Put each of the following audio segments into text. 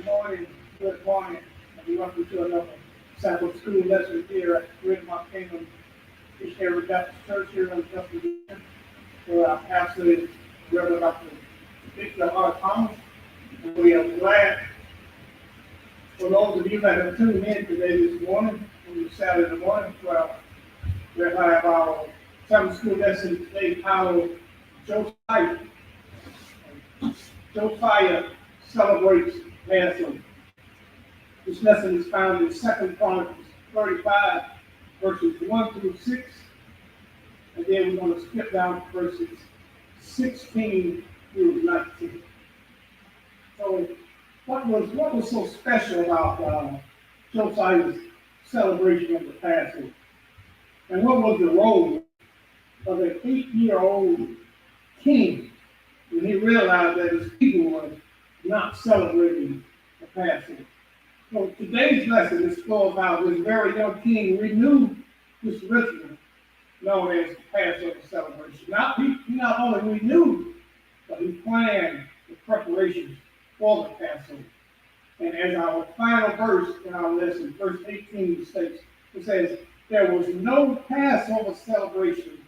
Good morning. Good morning. And welcome to another Sabbath school lesson here at Canaan Missionary Baptist Church here in Virginia, where our pastor is Reverend Dr. Victor R. Thomas. And we are glad for those of you that have tuned in today this morning, on this Saturday morning, we have our Sabbath school lesson today titled Josiah. Josiah celebrates Passover. This lesson is found in 2 Chronicles 35, verses 1 through 6. And then we're going to skip down to verses 16 through 19. So, what was so special about Josiah's celebration of the Passover? And what was the role of an 8-year-old king when he realized that his people were not celebrating the Passover? So today's lesson explores how this very young king renewed this ritual known as the Passover celebration. He not only renewed, but he planned the preparations for the Passover. And as our final verse in our lesson, verse 18 states, it says, there was no Passover celebration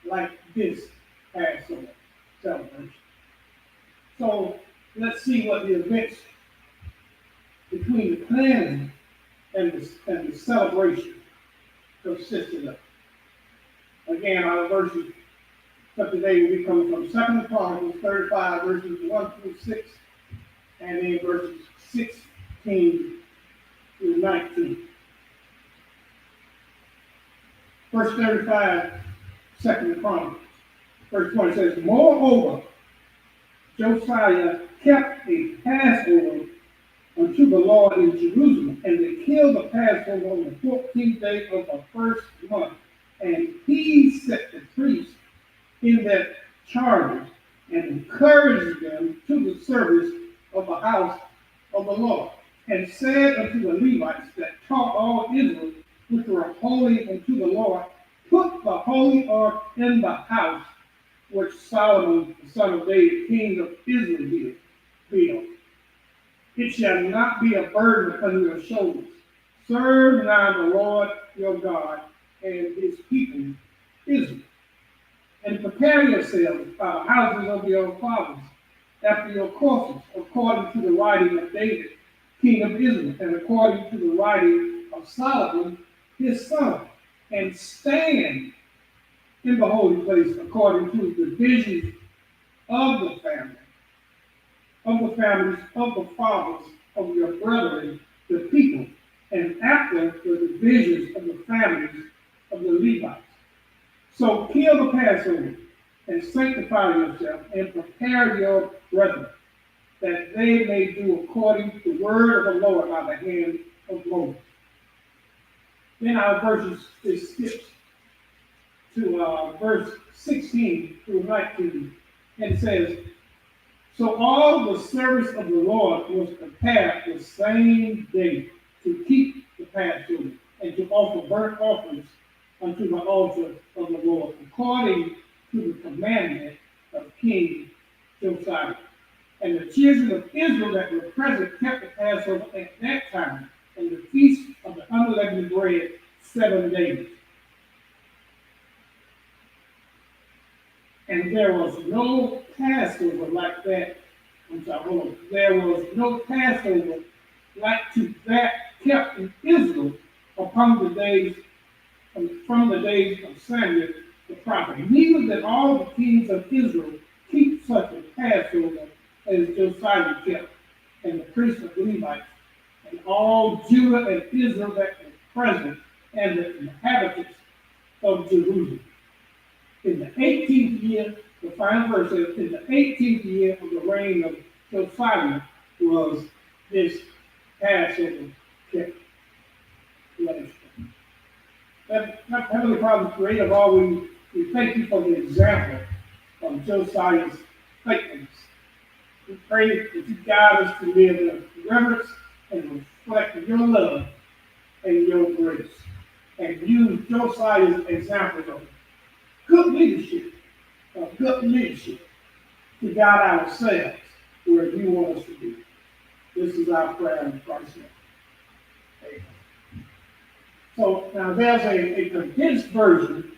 like this Passover celebration. So let's see what the events between the planning and the celebration consisted of. Again, our verses for today will be coming from 2 Chronicles 35, verses 1 through 6, and then verses 16 through 19. Verse 35, 2 Chronicles, verse 1 says, moreover, Josiah kept a Passover unto the Lord in Jerusalem, and they killed the Passover on the 14th day of the first month. And he set the priests in their charges and encouraged them to the service of the house of the Lord, and said unto the Levites that taught all Israel, which were holy unto the Lord, put the holy ark in the house which Solomon, the son of David, king of Israel, built. It shall not be a burden upon your shoulders. Serve now the Lord your God and his people, Israel. And prepare yourselves by the houses of your fathers, after your courses, according to the writing of David, king of Israel, and according to the writing of Solomon, his son, and stand in the holy place according to the divisions of the family, of the families of the fathers of your brethren, the people, and after the divisions of the families of the Levites. So kill the Passover, and sanctify yourself, and prepare your brethren, that they may do according to the word of the Lord by the hand of Moses. Then our verses is skipped to verse 16 through 19, and it says, so all the service of the Lord was prepared the same day to keep the Passover and to offer burnt offerings unto the altar of the Lord, according to the commandment of King Josiah. And the children of Israel that were present kept the Passover at that time, and the feast of the unleavened bread 7 days. And there was no Passover like that. There was no Passover like to that kept in Israel upon the days from the days of Samuel the prophet. Neither did all the kings of Israel keep such a Passover as Josiah kept, and the priests of Levites, and all Judah and Israel that were present, and the inhabitants of Jerusalem. In the 18th year, the final verse says, in the 18th year of the reign of Josiah was this Passover kept. Heavenly Father, creator of all, we thank you for the example of Josiah's faithfulness. We pray that you guide us to live in reverence and reflect your love and your grace, and use Josiah's example of good leadership to guide ourselves where you want us to be. This is our prayer in Christ's name. So now there's a condensed version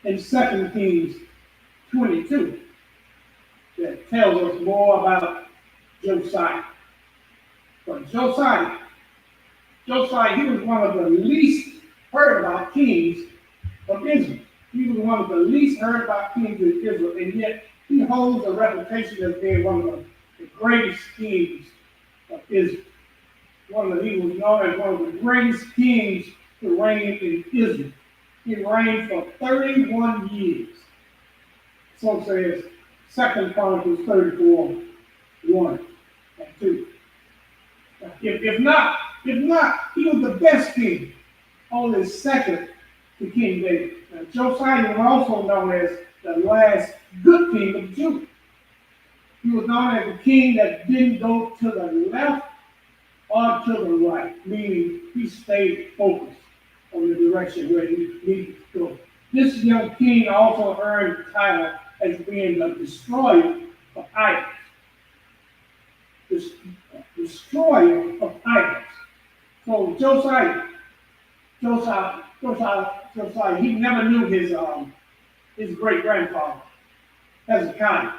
in 2 Kings 22 that tells us more about Josiah. But Josiah, he was one of the least heard about kings of Israel. He was one of the least heard about kings of Israel, and yet he holds a reputation as being one of the greatest kings of Israel. He was known as one of the greatest kings to reign in Israel. He reigned for 31 years. So says 2 Chronicles 34, 1 and 2. If not, he was the best king, only second to King David. Now, Josiah was also known as the last good king of Judah. He was known as a king that didn't go to the left or to the right, meaning he stayed focused on the direction where he needed to go. This young king also earned the title as being the destroyer of idols. Destroyer of idols. So Josiah, he never knew his great grandfather Hezekiah,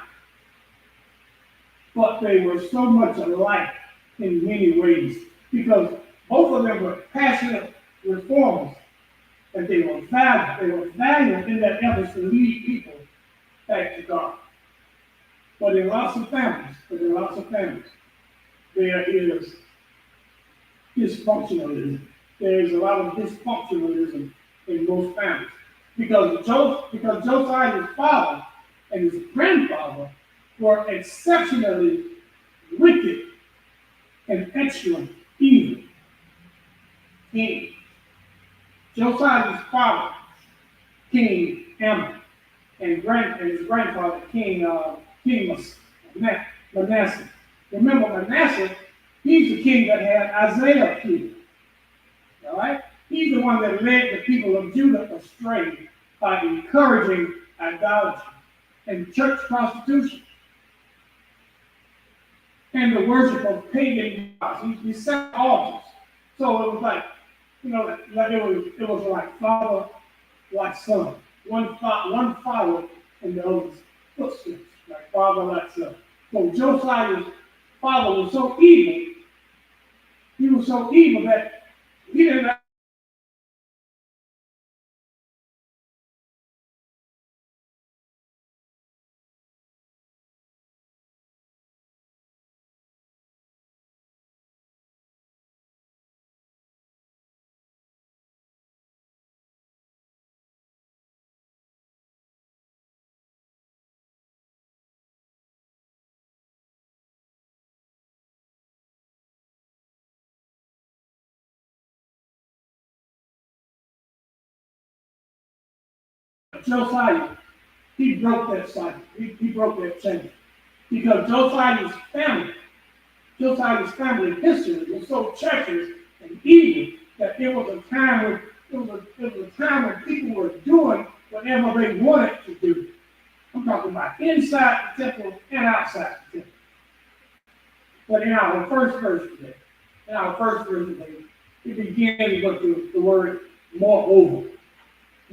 but they were so much alike in many ways because both of them were passionate reformers, and they were valiant in their efforts to lead people back to God. But in lots of families, there is dysfunctionalism. There is a lot of dysfunctionalism in most families. Because Josiah's father and his grandfather were exceptionally wicked and excellent evil kings. Josiah's father, King Ammon, and his grandfather, King Manasseh. Remember, Manasseh, he's the king that had Isaiah killed. All right? He's the one that led the people of Judah astray by encouraging idolatry and church prostitution and the worship of pagan gods. He set altars. So it was like, it was like father, like son. One followed in the other's footsteps, like father, like son. So Josiah's father was so evil, that he didn't Josiah, he broke that cycle. He broke that chain. Because Josiah's family history was so treacherous and evil that there was a time when people were doing whatever they wanted to do. I'm talking about inside the temple and outside the temple. But in our first verse today, it begins with the word moreover.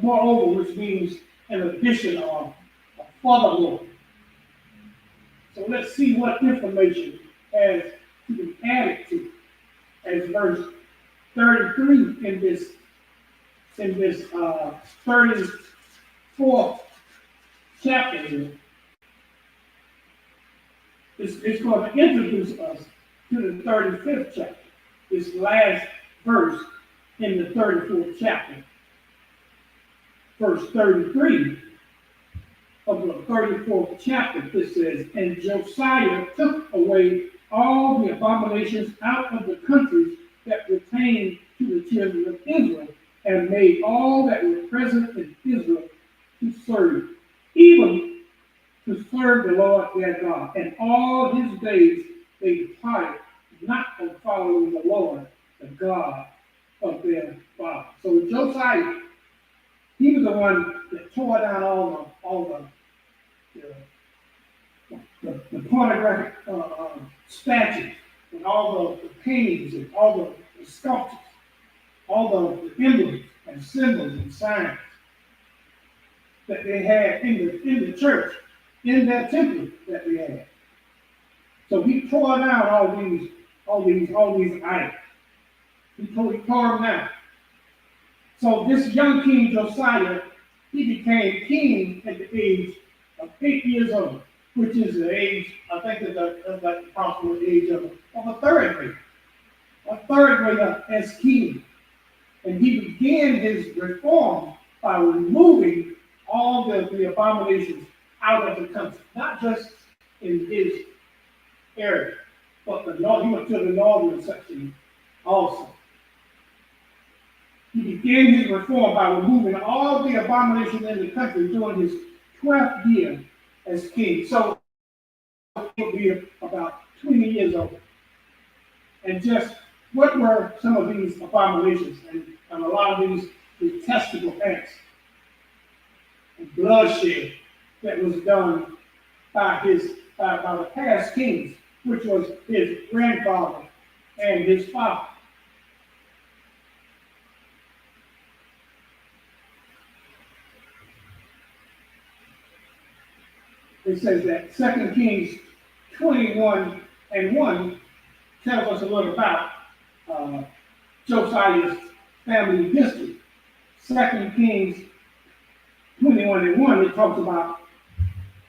Moreover, which means an addition or a furthermore. So let's see what information has to be added to as verse 33 in this 34th chapter here. It's going to introduce us to the 35th chapter, this last verse in the 34th chapter. Verse 33 of the 34th chapter, it says, and Josiah took away all the abominations out of the countries that pertained to the children of Israel, and made all that were present in Israel to serve, even to serve the Lord their God. And all his days they departed not from following the Lord, the God of their father. So Josiah, he was the one that tore down all the pornographic statues, and all the paintings and all the sculptures, all the emblems and symbols and signs that they had in the church, in that temple that they had. So he tore down all these idols. He tore them down. So this young king Josiah, he became king at the age of 8 years old, which is the age, I think is the approximate age of a third grader. A third grader as king. And he began his reform by removing all the abominations out of the country, not just in his area, but he went to the northern section also. He began his reform by removing all the abominations in the country during his 12th year as king. So he would be about 20 years old. And just what were some of these abominations and a lot of these detestable acts and bloodshed that was done by the past kings, which was his grandfather and his father. It says that 2 Kings 21:1 tells us a little about Josiah's family history. 2 Kings 21:1, it talks about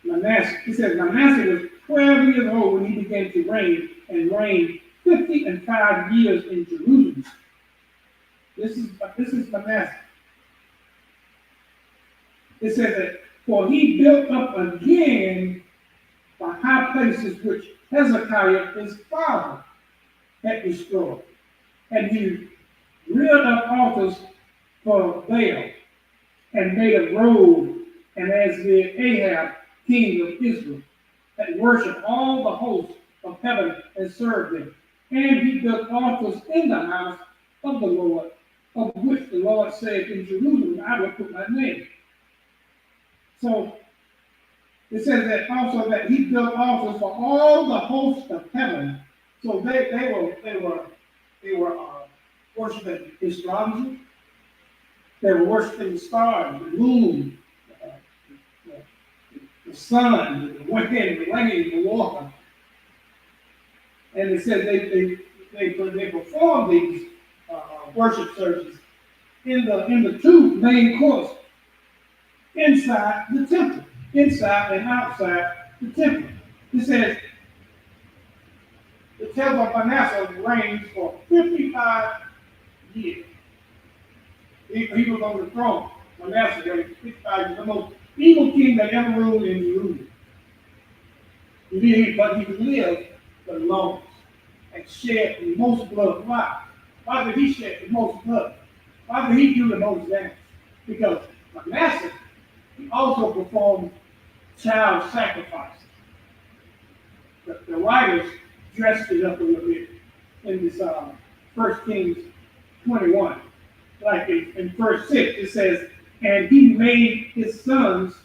Manasseh. It says Manasseh was 12 years old when he began to reign, and reigned 55 years in Jerusalem. This is Manasseh. It says that, for he built up again the high places which Hezekiah his father had destroyed. And he reared up altars for Baal, and made a grove, and as did Ahab, king of Israel, that worshiped all the hosts of heaven and served them. And he built altars in the house of the Lord, of which the Lord said, in Jerusalem I will put my name. So it says that also that he built altars for all the hosts of heaven. So they were worshiping astrology. They were worshiping the stars, the moon, the sun, the wind, the rain, the water. And it says they performed these worship services in the two main courts inside the temple, inside and outside the temple. It tells of Manasseh reigned for 55 years. He was on the throne. Manasseh reigned 55 years, the most evil king that ever ruled in Jerusalem. But he lived the longest and shed the most blood. Why? Why did he shed the most blood? Why did he do the most damage? Because Manasseh, he also performed child sacrifices. The writers dressed it up a little bit in this 1 Kings 21. Like in verse 6, it says, and he made his sons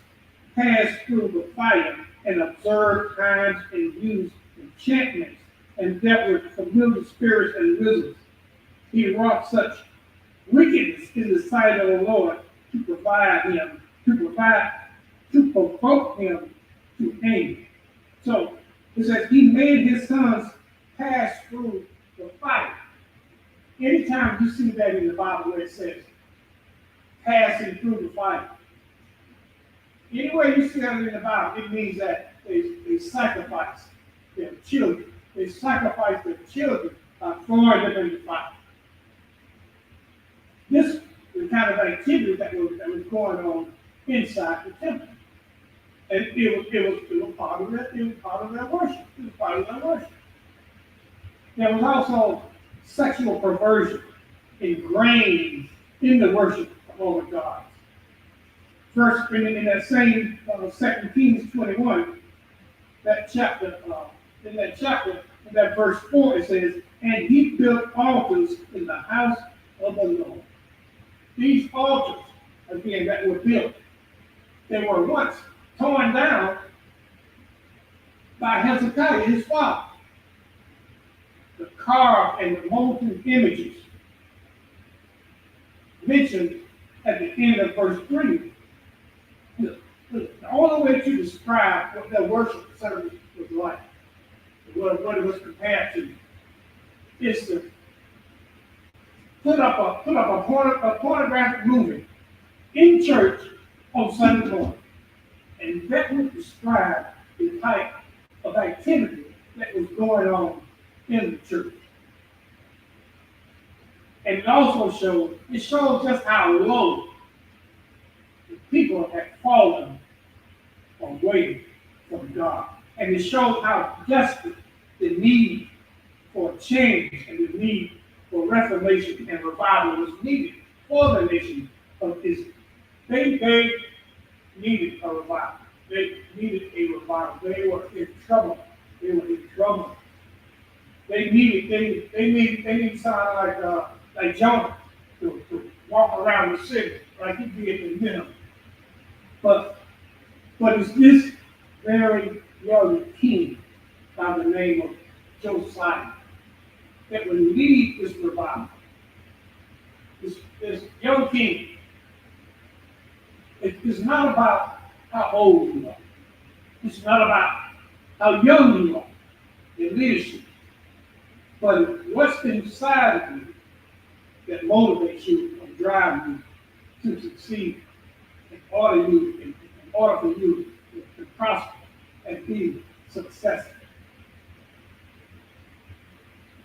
pass through the fire, and observed times, and used enchantments, and dealt with familiar spirits and wizards. He wrought such wickedness in the sight of the Lord to provoke him to anger. So it says he made his sons pass through the fire. Anytime you see that in the Bible where it says passing through the fire, anywhere you see that in the Bible, it means that they sacrifice their children. They sacrifice their children by throwing them in the fire. This is the kind of activity that was going on inside the temple. And it was part of their worship. It was part of their worship. There was also sexual perversion ingrained in the worship of other gods. First, in that same 2 Kings 21, that chapter, in that verse 4, it says, and he built altars in the house of the Lord. These altars, again, that were built, they were once torn down by Hezekiah, his father. carved and the molten images mentioned at the end of verse 3, the only way to describe what their worship service was like, what it was compared to, is to put up a pornographic movie in church on Sunday morning. And that would describe the type of activity that was going on in the church. And it also shows just how low the people had fallen away from God. And it shows how desperate the need for change and the need for reformation and revival was needed for the nation of Israel. They needed a revival. They needed a revival. They were in trouble. They were in trouble. They needed someone like Jonah to walk around the city like he did in Nineveh. But it's this very young king by the name of Josiah that would lead this revival. This young king, it's not about how old you are. It's not about how young you are in leadership. But what's inside of you that motivates you and drives you to succeed in order for you to prosper and be successful.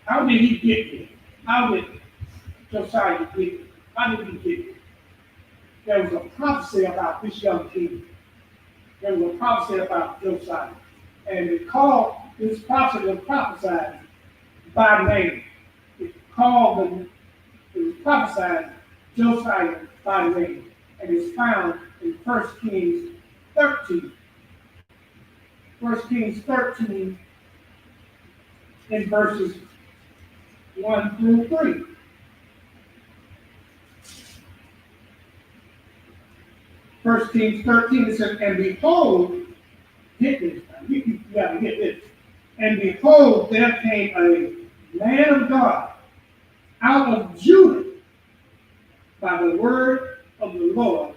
How did he get here? How did Josiah get here? How did he get here? There was a prophecy about this young king. There was a prophecy about Josiah. And it called this prophecy was prophesied by name. It was prophesied Josiah by name. And it's found in 1 Kings 13. 1 Kings 13 in verses 1 through 3. First Kings 13, it says, and behold, get this, you gotta get this. And behold, there came a man of God out of Judah by the word of the Lord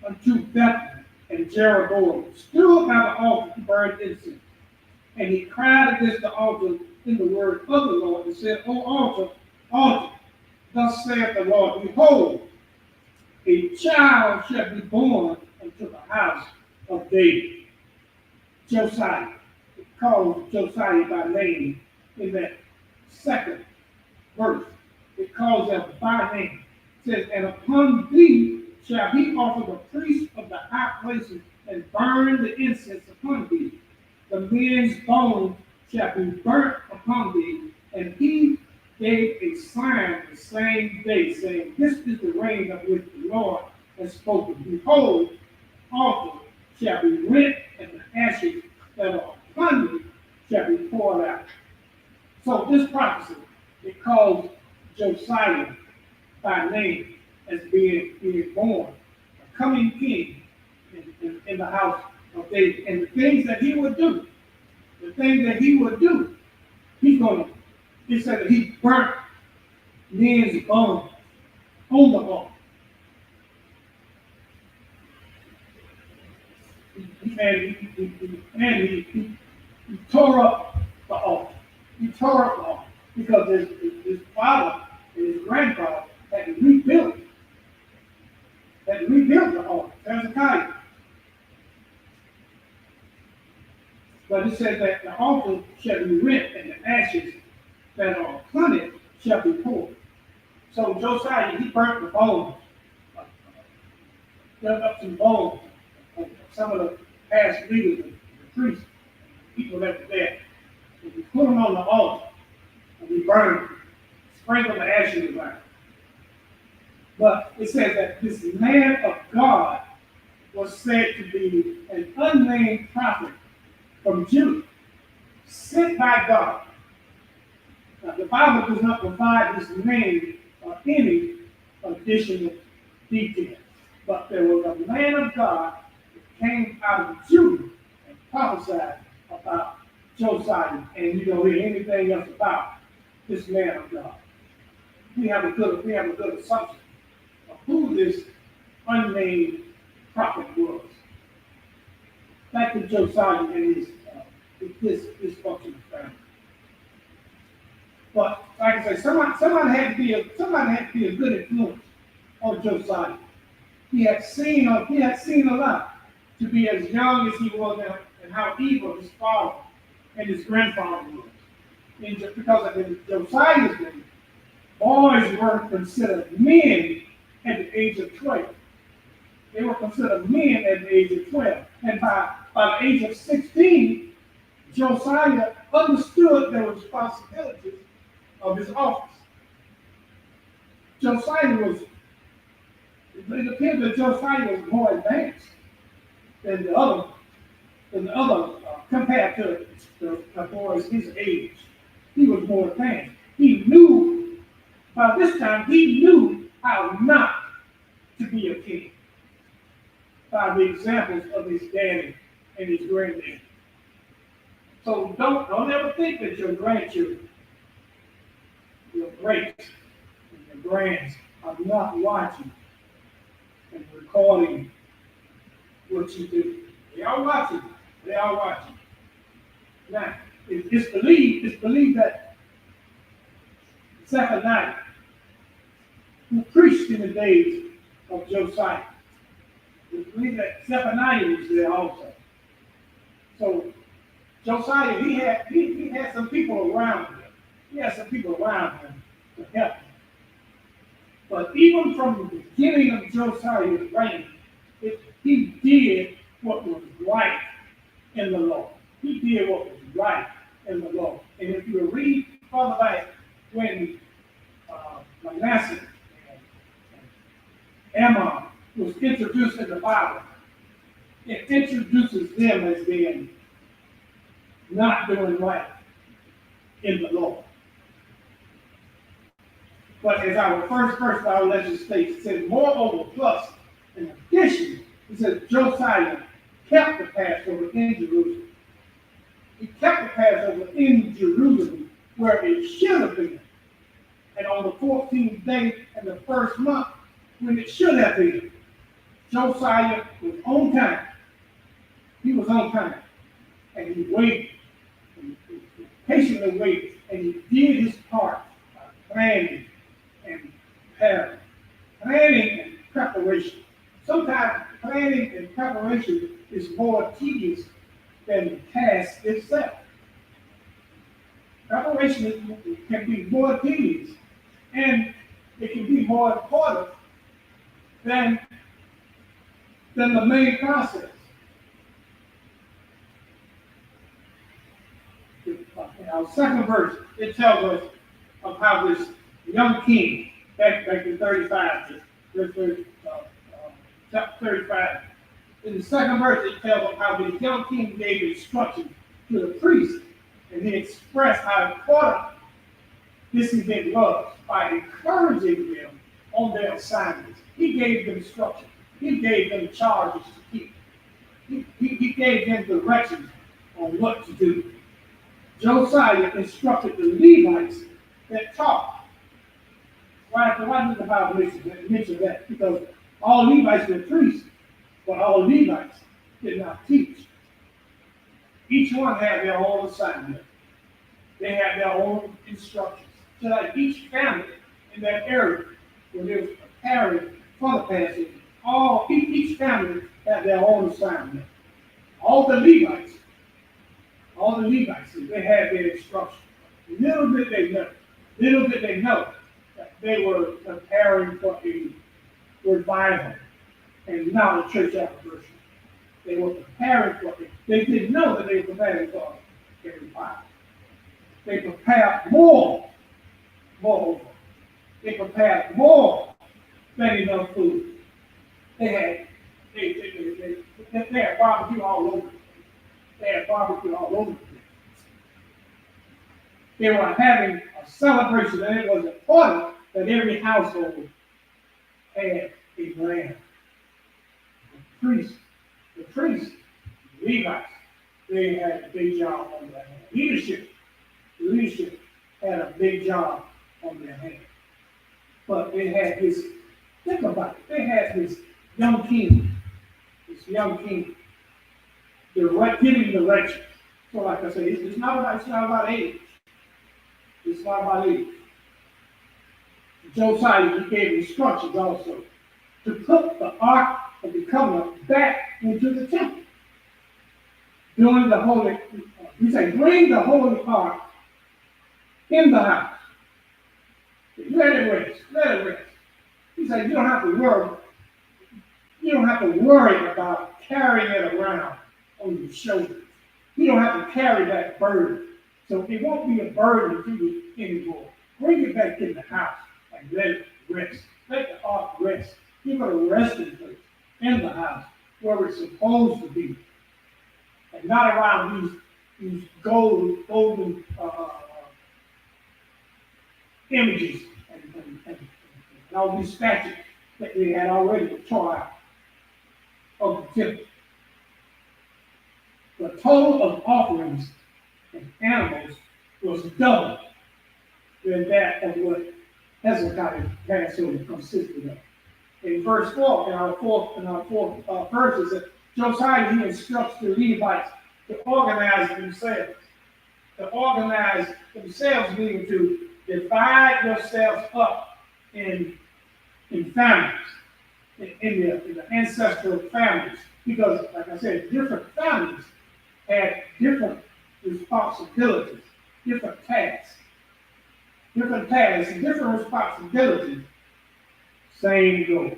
unto Bethel and Jeroboam, stood by the altar to burn incense. And he cried against the altar in the word of the Lord and said, O altar, thus saith the Lord, behold, a child shall be born unto the house of David. Josiah. It calls Josiah by name in that second verse. It calls him by name. It says, and upon thee shall he offer the priest of the high places and burn the incense upon thee. The men's bones shall be burnt upon thee. And he gave a sign the same day, saying, this is the rain of which the Lord has spoken. Behold, altar shall be rent, and the ashes that are upon thee shall be poured out. So this prophecy, it calls Josiah by name as being born, a coming king in the house of David. And the things that he would do, he said that he burnt men's bones on the altar. And he tore up the altar. He tore up the altar because his father and his grandfather had to rebuild the altar. Hezekiah. But it says that the altar shall be rent and the ashes that are upon it shall be poured. So Josiah, he burnt the bones, dug up some bones of some of the past leaders, the priests, the people that were there. And we put them on the altar and we burned them, sprinkle the ashes around. But it says that this man of God was said to be an unnamed prophet from Judah, sent by God. Now, the Bible does not provide his name or any additional details, but there was a man of God that came out of Judah and prophesied about Josiah, and you don't hear anything else about this man of God. We have a good assumption of who this unnamed prophet was. Back to Josiah and his dysfunctional family. But like I say, somebody had to be a good influence on Josiah. He had seen a lot to be as young as he was and how evil his father and his grandfather was. And just because of Josiah's day, boys were considered men at the age of 12. They were considered men at the age of 12. And by the age of 16, Josiah understood the responsibilities of his office. It appears that Josiah was more advanced than the other compared to the boys his age. He was more advanced. By this time, he knew how not to be a king by the examples of his daddy and his granddaddy. So don't ever think that your grandchildren, your greats, and your grands are not watching and recording what you do. They are watching. They are watching. Now, it's believed that Zephaniah, who preached in the days of Josiah, it's believed that Zephaniah was there also. So Josiah, he had some people around him. He had some people around him to help him. But even from the beginning of Josiah's reign, he did what was right in the law. He did what was right in the law. And if you read further back, when Manasseh and Ammon was introduced in the Bible, it introduces them as being not doing right in the law. But as our first verse of our legend states, it says, moreover, plus, in addition, it says Josiah kept the Passover in Jerusalem. He kept the Passover in Jerusalem where it should have been. And on the 14th day in the first month, when it should have been, Josiah was on time. He was on time. And he waited. He patiently waited. And he did his part by planning and preparing. Planning and preparation. Sometimes planning and preparation is more tedious than the task itself. Preparation can be more tedious, and it can be more important than the main process. In our second verse, it tells us of how this young king, back in 35, chapter 35, in the second verse, it tells us how the young king gave instructions to the priest, and he expressed how important this event was by encouraging them on their assignments. He gave them instructions. He gave them charges to keep. He gave them directions on what to do. Josiah instructed the Levites that taught. Why did the Bible mention that? Because all Levites were priests, but all Levites did not teach. Each one had their own assignment. They had their own instructions. So like each family in that area, when they were preparing for the Passover, each family had their own assignment. All the Levites, they had their instructions. Little did they know that they were preparing for a revival and not a church anniversary. They were preparing for it. They didn't know that they were preparing for a revival. They prepared more. They prepared more than enough food. They had barbecue all over. They were having a celebration, and it was important that every household had a lamb. The priests, the Levites, they had a big job on that. Leadership had a big job on their hands. But they had this, think about it, they had this young king, giving direction. So like I said, it's not about age. It's not about age. Josiah, he gave instructions also to put the Ark of the Covenant back into the temple. During the holy, he said, bring the holy Ark in the house. Let it rest. Let it rest. He said, you don't have to worry. You don't have to worry about carrying it around on your shoulders. You don't have to carry that burden. So it won't be a burden to you anymore. Bring it back in the house and let it rest. Let the ark rest. Give it a resting place in the house where it's supposed to be. And not around these golden images and all these statues that they had already tore out of the temple. The total of offerings and animals was double than that of what Hezekiah's Passover consisted of. In verse 4, in our fourth verse, it says, Josiah, he instructs the Levites to organize themselves, meaning to divide yourselves up in families, in the ancestral families. Because, like I said, different families had different responsibilities, different tasks, and different responsibilities. Same goal.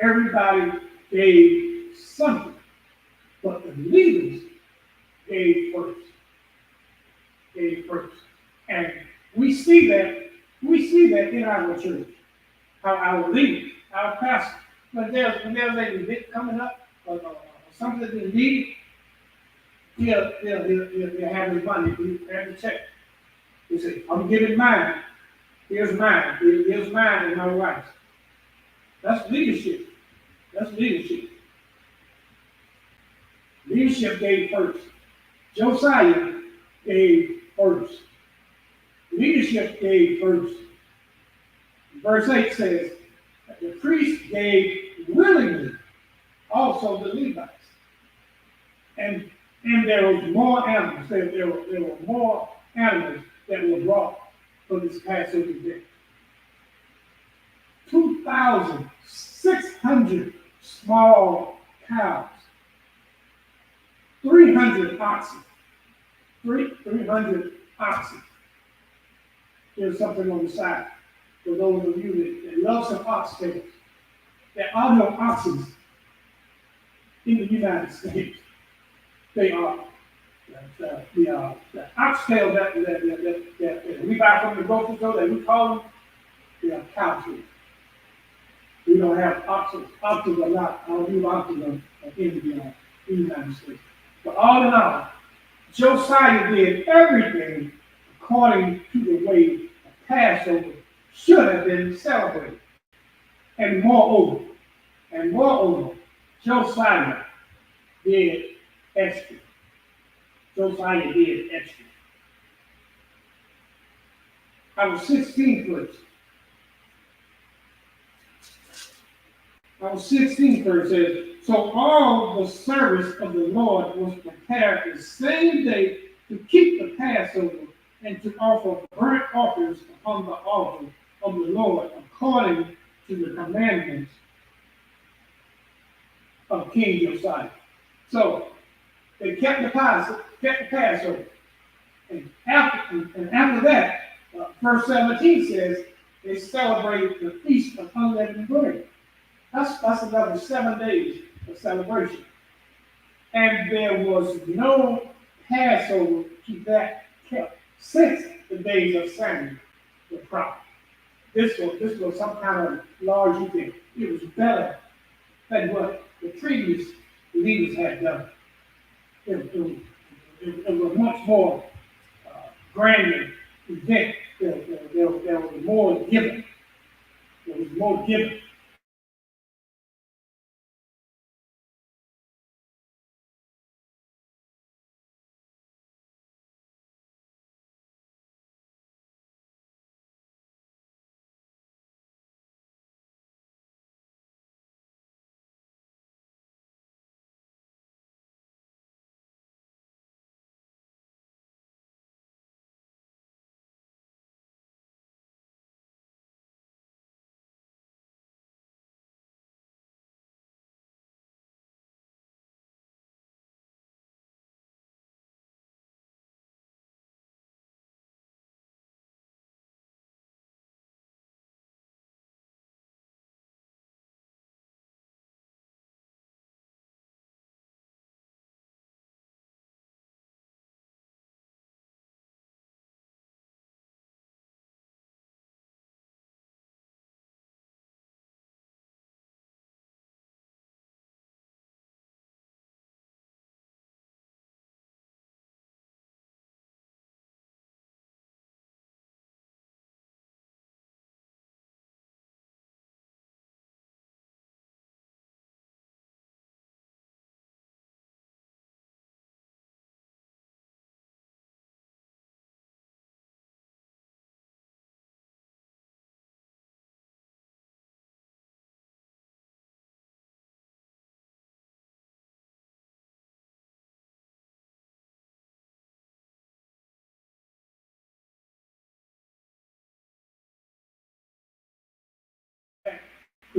Everybody gave something, but the leaders gave first. And we see that in our church, how our leaders, our pastors, when there's an event coming up, or something that they need, he'll have his money, he'll have the check. He say, I'm giving mine. Here's mine and my wife's. That's leadership. Leadership gave first. Josiah gave first. Leadership gave first. Verse 8 says, that the priest gave willingly, also the Levites. And there was more animals. There were more animals that were brought for this Passover event. 2,600 small cows, 300 oxen. 300 oxen. There's something on the side for those of you that love some oxtails. There are no oxen in the United States. They are the oxtail that we buy from the grocery store, that we call them, they are cow food. We don't have oxen. Oxen are not. I don't believe oxen are in the United States. But all in all, Josiah did everything according to the way the Passover should have been celebrated. And moreover, Josiah did extra. Our 16th verse. Our 16th verse says, so all the service of the Lord was prepared the same day to keep the Passover and to offer burnt offerings upon the altar of the Lord according to the commandments of King Josiah. So they kept the Passover. And after that, verse 17 says they celebrated the Feast of Unleavened Bread. That's another 7 days of celebration. And there was no Passover to that kept since the days of Samuel the prophet. This was some kind of large event. It was better than what the previous leaders had done. It was much more grander event. There was more giving.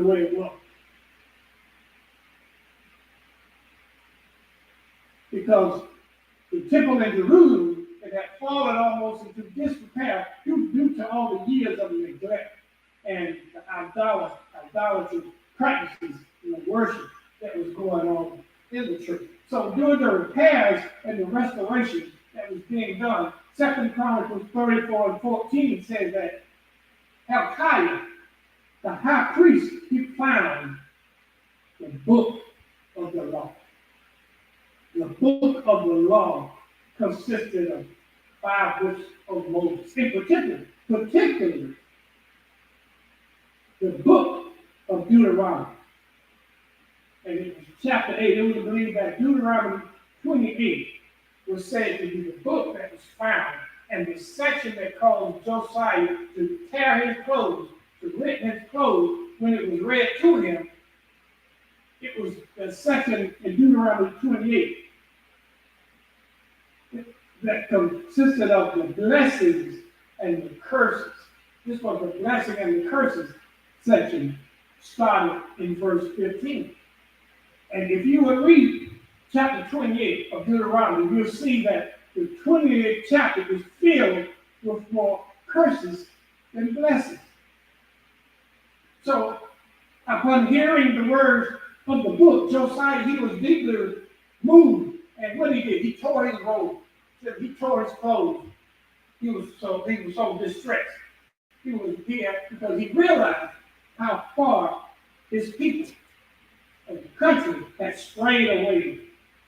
the way it was. Because the temple in Jerusalem it had fallen almost into disrepair due to all the years of neglect and the idolatrous practices and the worship that was going on in the church. So during the repairs and the restoration that was being done, 2 Chronicles 34 and 14 says that Hilkiah, the high priest, he found the book of the law. The book of the law consisted of 5 books of Moses. In particularly the book of Deuteronomy. And it was chapter 8. It was believed that Deuteronomy 28 was said to be the book that was found, and the section that caused Josiah to tear his clothes, to rip his clothes when it was read to him. It was the section in Deuteronomy 28 that consisted of the blessings and the curses. This was the blessing and the curses section, started in verse 15. And if you would read chapter 28 of Deuteronomy, you'll see that the 28th chapter is filled with more curses than blessings. So, upon hearing the words of the book, Josiah, he was deeply moved. And what he did, he tore his robe. He tore his clothes. He was so distressed. He was here because he realized how far his people and the country had strayed away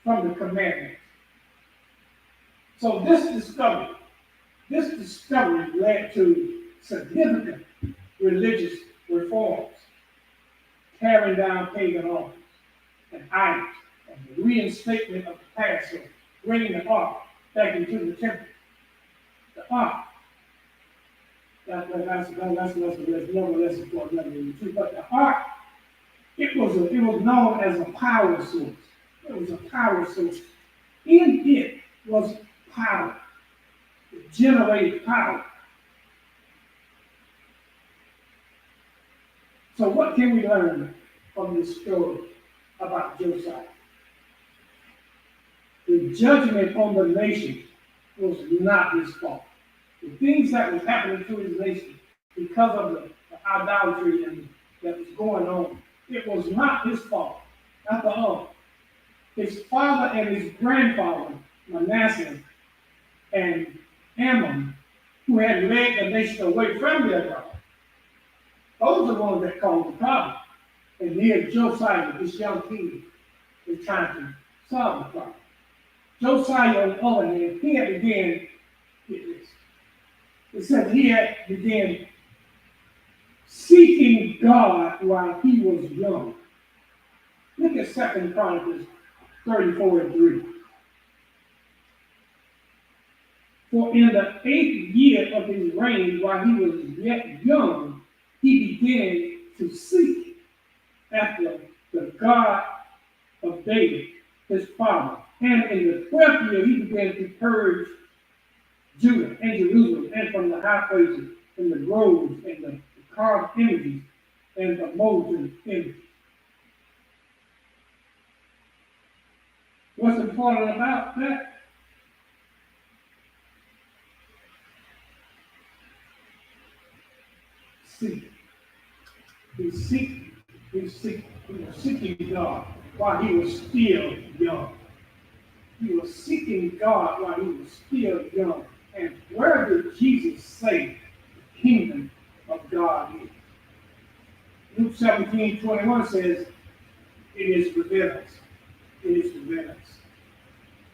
from the commandments. So this discovery led to significant religious reforms, tearing down pagan altars and idols, and the reinstatement of the Passover, bringing the ark back into the temple. The ark. That's another lesson for another day. But the ark, it was known as a power source. It was a power source. In it was power. It generated power. So what can we learn from this story about Josiah? The judgment on the nation was not his fault. The things that was happening to his nation because of the idolatry that was going on, it was not his fault. After all, his father and his grandfather, Manasseh and Ammon, who had led the nation away from their God, those are the ones that caused the problem. And here Josiah, this young king, is trying to solve the problem. Josiah, on the other hand, he had began, it says he had began seeking God while he was young. Look at 2 Chronicles 34 and 3. For in the 8th year of his reign, while he was yet young, he began to seek after the God of David, his father. And in the 12th year, he began to purge Judah and Jerusalem, and from the high places, and the groves, and the carved images, and the molten images. What's important about that? Seek. He was seeking God while he was still young. He was seeking God while he was still young. And where did Jesus say the kingdom of God is? Luke 17:21 says, it is within us. It is within us.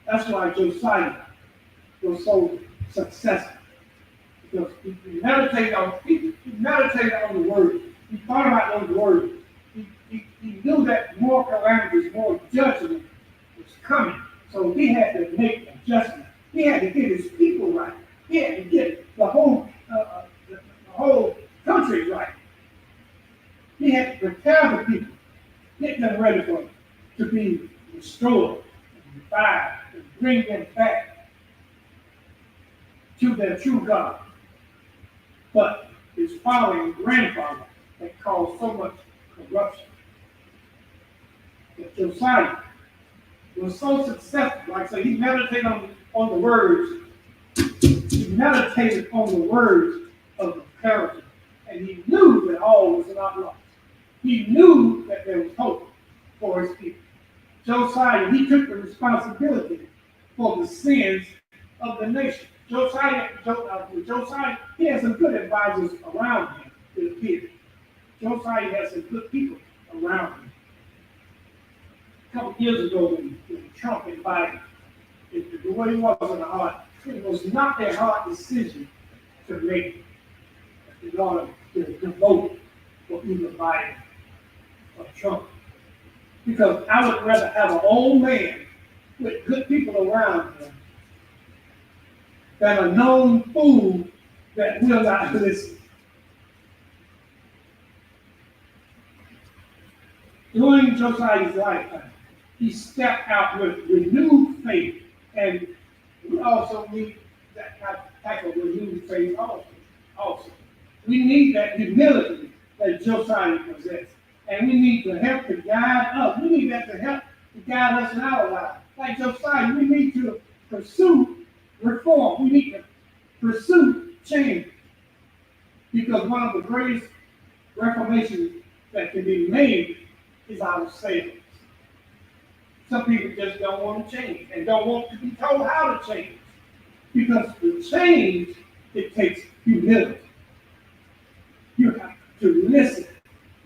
That's why Josiah was so successful. Because he meditated on the word. He thought about those words. He knew that more calamities, more judgment was coming. So he had to make adjustments. He had to get his people right. He had to get the whole country right. He had to prepare the people, get them ready to be restored and revived and bring them back to their true God. But his father and grandfather had caused so much corruption. But Josiah was so successful, like I say, he meditated on the words. He meditated on the words of the character. And he knew that all was not lost. He knew that there was hope for his people. Josiah, he took the responsibility for the sins of the nation. Josiah, he had some good advisors around him, it appeared. Josiah had some good people around him. A couple of years ago, when Trump and Biden, the way it wasn't hard, it was not a hard decision to make in order to vote for either Biden or Trump. Because I would rather have an old man with good people around him than a known fool that will not listen. During Josiah's lifetime, he stepped out with renewed faith, and we also need that type of renewed faith also. We need that humility that Josiah possessed, and we need to help to guide us. We need that to help to guide us in our lives. Like Josiah, we need to pursue reform. We need to pursue change, because one of the greatest reformations that can be made is ourselves. Some people just don't want to change and don't want to be told how to change. Because to change, it takes humility. You have to listen,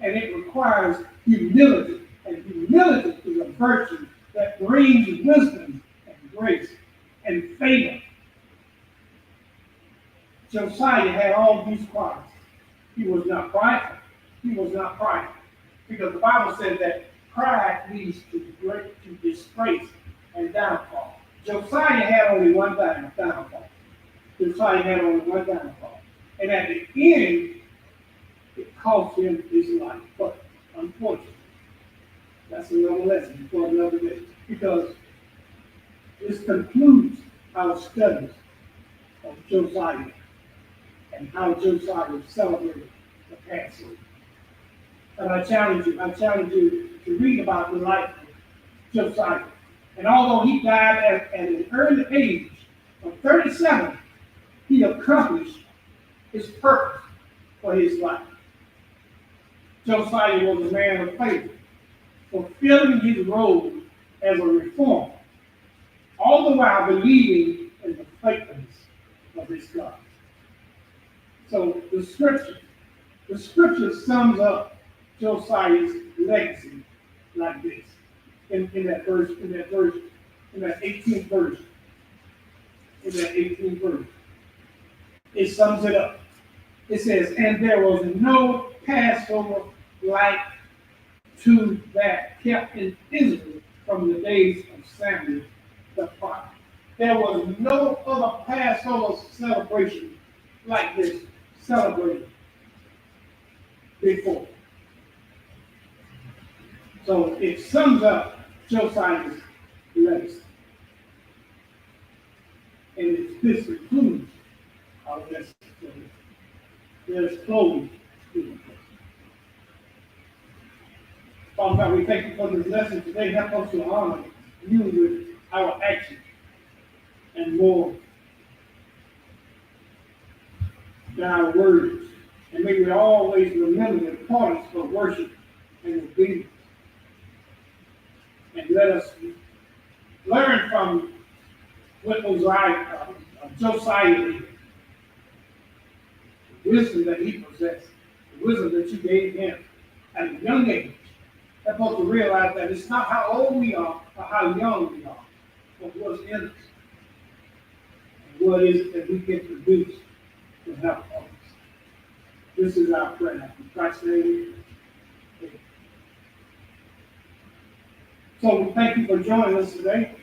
and it requires humility. And humility is a virtue that brings wisdom and grace and favor. Josiah had all these qualities. He was not prideful. He was not prideful. Because the Bible says that pride leads to disgrace and downfall. Josiah had only one downfall. Josiah had only one downfall. And at the end, it cost him his life. But unfortunately, that's another lesson for another day. Because this concludes our studies of Josiah and how Josiah celebrated the Passover. And I challenge you to read about the life of Josiah. And although he died at an early age of 37, he accomplished his purpose for his life. Josiah was a man of faith, fulfilling his role as a reformer, all the while believing in the faithfulness of his God. So the scripture sums up Josiah's legacy like this. In that 18th verse. It sums it up. It says, and there was no Passover like to that kept in Israel from the days of Samuel the prophet. There was no other Passover celebration like this celebrated before. So it sums up Josiah's legacy. And this concludes our lesson. There's closing. Father God, we thank you for this lesson today. Help us to honor you with our actions and more than our words. And may we always remember the importance of worship and obedience. And let us learn from what was like Josiah, the wisdom that he possessed, the wisdom that you gave him at a young age. Help us to realize that it's not how old we are or how young we are, but what's in us. And what is it that we can produce to help others. This is our prayer. In Christ's name. So we thank you for joining us today.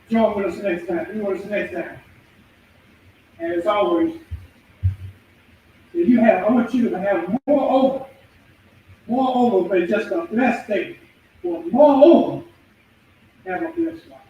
Join with us next time. Be with us next time. And as always, I want you to have more over than just a blessed day. For moreover, have a blessed life.